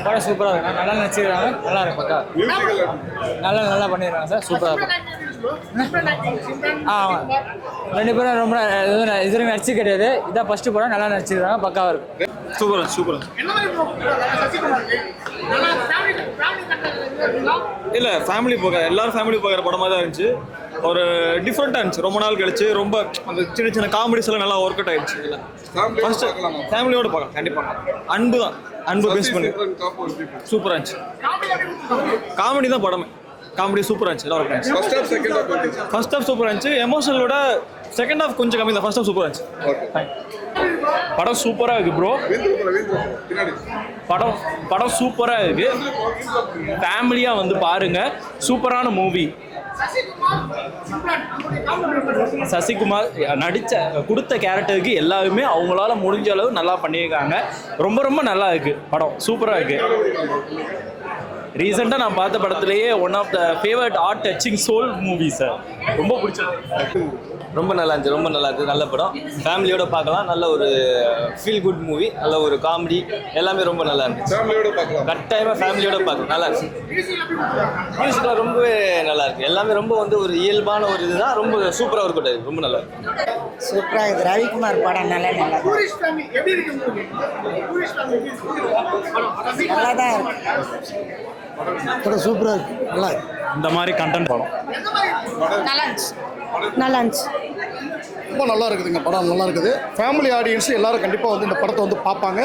படம் சூப்பராக இருக்கும், நல்லா நடிச்சிருக்காங்க, நல்லா இருக்கும் பக்கா, நல்லா பண்ணிடுறாங்க சார், சூப்பராக இருக்கும். ரெண்டு பேரும் ரொம்ப இது நடிச்சு கிடையாது, இதான் ஃபர்ஸ்ட் படம், நல்லா நடிச்சிருக்காங்க, பக்காவாக இருக்கும். சூப்பரா இல்லை ஃபேமிலி எல்லாரும் ஃபேமிலி பார்க்குற படமாக தான் இருந்துச்சு. ஒரு டிஃப்ரெண்ட்டாக இருந்துச்சு, ரொம்ப நாள் கழிச்சு ரொம்ப அந்த சின்ன சின்ன காமெடிஸ் எல்லாம் நல்லா ஒர்க் அவுட் ஆயிடுச்சு. இல்லை ஃபர்ஸ்ட் ஃபேமிலியோட பார்க்கலாம் கண்டிப்பாக. அன்பு பேஸ் பண்ணி சூப்பராக இருந்துச்சு. காமெடி தான் படமே, காமெடி சூப்பராக இருந்துச்சு, நல்லா இருந்துச்சு. ஃபர்ஸ்ட் ஹாஃப் சூப்பராக இருந்துச்சு, எமோஷனலோட செகண்ட் ஹாஃப் கொஞ்சம் கம்மி தான், ஃபர்ஸ்ட் ஹாஃப் சூப்பராக இருந்துச்சு. படம் சூப்பராக இருக்கு ப்ரோ, படம் சூப்பராக இருக்கு, ஃபேமிலியாக வந்து பாருங்க, சூப்பரான மூவி. சசிகுமார் கொடுத்த கேரக்டருக்கு எல்லாருமே அவங்களால முடிஞ்ச அளவு நல்லா பண்ணியிருக்காங்க. ரொம்ப நல்லா இருக்கு படம், சூப்பராக இருக்கு. ரீசெண்டாக நான் பார்த்த படத்துலேயே one of the favourite heart touching soul movie sir, ரொம்ப பிடிச்சது. ரொம்ப நல்லா இருந்துச்சு, நல்ல படம், ஃபேமிலியோட பார்க்கலாம். நல்ல ஒரு ஃபீல் குட் மூவி, நல்ல ஒரு காமெடி, எல்லாமே ரொம்ப நல்லா இருந்துச்சு. கட்டாயமாக ஃபேமிலியோட பார்க்கலாம், நல்லா இருந்துச்சு. மியூசிக்லாம் ரொம்பவே நல்லா இருக்கு, எல்லாமே ரொம்ப வந்து ஒரு இயல்பான ஒரு இதுதான், ரொம்ப சூப்பராக இருக்கும், ரொம்ப நல்லா இருக்கு. சூப்பராக இருக்குது. ரவிக்குமார் படம் நல்லா தான் இருக்கு, படம் சூப்பராக இருக்கு, நல்லா இருக்கு. இந்த மாதிரி கண்டென்ட் படம் நல்லா இருந்துச்சு, ரொம்ப நல்லா இருக்குதுங்க, படம் நல்லா இருக்குது. ஃபேமிலி ஆடியன்ஸ் எல்லாரும் கண்டிப்பாக வந்து இந்த படத்தை வந்து பார்ப்பாங்க.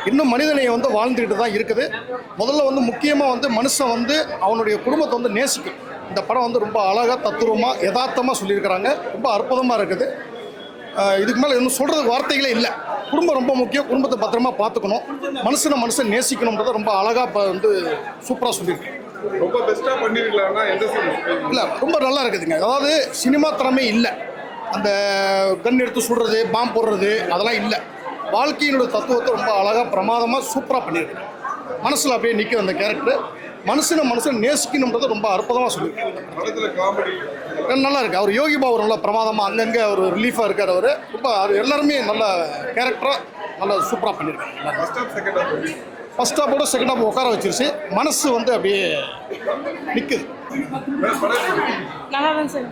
இன்னும் மனிதனையை வந்து வாழ்ந்துக்கிட்டு தான் இருக்குது. முதல்ல வந்து முக்கியமாக வந்து மனுஷன் வந்து அவனுடைய குடும்பத்தை வந்து நேசிக்கும். இந்த படம் வந்து ரொம்ப அழகாக தத்துரூபமாக யதார்த்தமாக சொல்லியிருக்கிறாங்க, ரொம்ப அற்புதமாக இருக்குது. இதுக்கு மேலே இன்னும் சொல்கிறதுக்கு வார்த்தைகளே இல்லை. குடும்பம் ரொம்ப முக்கியம், குடும்பத்தை பத்திரமா பார்த்துக்கணும், மனுஷன் நேசிக்கணுன்றதை ரொம்ப அழகாக வந்து சூப்பராக சொல்லியிருக்கேன். ரொம்ப பெஸ்ட்டாக பண்ணிருக்கலாம்னா எந்த இல்லை, ரொம்ப நல்லா இருக்குதுங்க. அதாவது சினிமா திறமே இல்லை, அந்த கன் எடுத்து சுடுறது, பாம்பு போடுறது அதெல்லாம் இல்லை. வாழ்க்கையினுடைய தத்துவத்தை ரொம்ப அழகாக பிரமாதமாக சூப்பராக பண்ணியிருக்கேன். மனசில் அப்படியே நிற்கிற அந்த கேரக்டர், மனுஷன் நேசிக்கணுன்றதை ரொம்ப அற்புதமாக சொல்லியிருக்கேன். நல்லா இருக்குது. அவர் யோகி பாபு நல்லா பிரமாதமாக அங்கங்கே அவர் ரிலீஃபாக இருக்கார். அவர் ரொம்ப எல்லாருமே நல்ல கேரக்டராக நல்லா சூப்பராக பண்ணியிருக்காங்க. ஃபர்ஸ்ட் ஹாஃபோட செகண்ட் ஹாஃப் உட்கார வச்சிருச்சு, மனசு வந்து அப்படியே நிற்குது. நல்லா தான் சார்,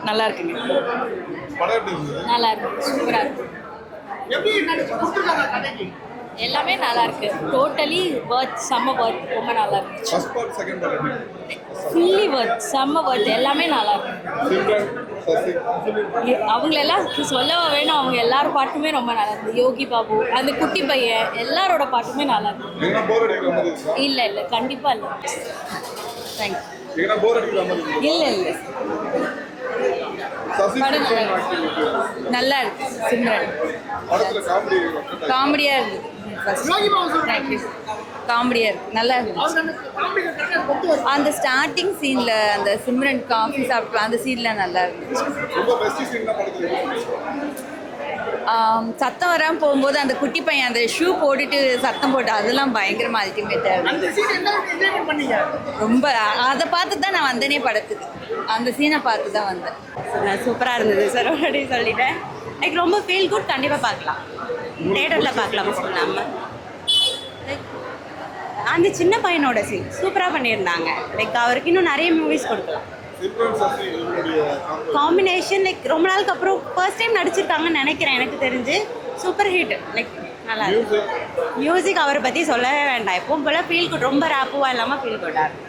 நல்லா இருக்குங்க, நல்லா இருக்கு, சூப்பராக இருக்கு, எல்லாமே நல்லா இருக்கு. டோட்டலி ஒர்த், செம்ம ஒர்த், ரொம்ப நல்லா இருக்கு. ஃபுல்லி ஒர்த், செம்ம ஒர்த், எல்லாமே நல்லா இருக்கு. அவங்களெல்லாம் சொல்லவா வேணும், அவங்க எல்லாரும் பாட்டுமே ரொம்ப நல்லா இருக்கு. யோகி பாபு, அந்த குட்டி பையன், எல்லாரோட பாட்டுமே நல்லா இருக்கு. இல்லை கண்டிப்பா இல்லை. தேங்க்யூ. இல்லை நல்லா இருக்கு. சிம்ரன் காமெடியாக இருக்குது, காமெடியாக இருக்குது, நல்லா இருந்துச்சு. அந்த ஸ்டார்டிங் சீனில் அந்த சிம்ரன் காஃபி சாப்பிட்டு அந்த சீனில் நல்லா இருந்துச்சு. சத்தம் வராமல் போகும்போது அந்த குட்டி பையன் அந்த ஷூ போட்டுட்டு சத்தம் போட்டு அதெல்லாம் பயங்கரமாக அல்டிமேட்டாக ரொம்ப. அதை பார்த்து தான் நான் வந்தேனே படத்துக்கு, அந்த சீனை பார்த்து தான் வந்தேன். சூப்பராக இருந்தது சார், அப்படி சொல்லிட்டேன். லைக் ரொம்ப ஃபீல் குட், கண்டிப்பாக பார்க்கலாம், தேட்டரில் பார்க்கலாம். நம்ம அந்த சின்ன பையனோட சீன் சூப்பராக பண்ணியிருந்தாங்க. லைக் அவருக்கு இன்னும் நிறைய மூவிஸ் கொடுக்கலாம். காம்பினேஷன் லைக் ரொம்ப நாளுக்கு அப்புறம் ஃபர்ஸ்ட் டைம் நடிச்சிருக்காங்கன்னு நினைக்கிறேன், எனக்கு தெரிஞ்சு. சூப்பர் ஹிட், லைக் நல்லா இருக்கு. மியூசிக் அவரை பற்றி சொல்லவே வேண்டாம், எப்பவும் போல் ஃபீல் குட், ரொம்ப ரேப்புவாக இல்லாமல் ஃபீல் குட்டாக இருக்கும்.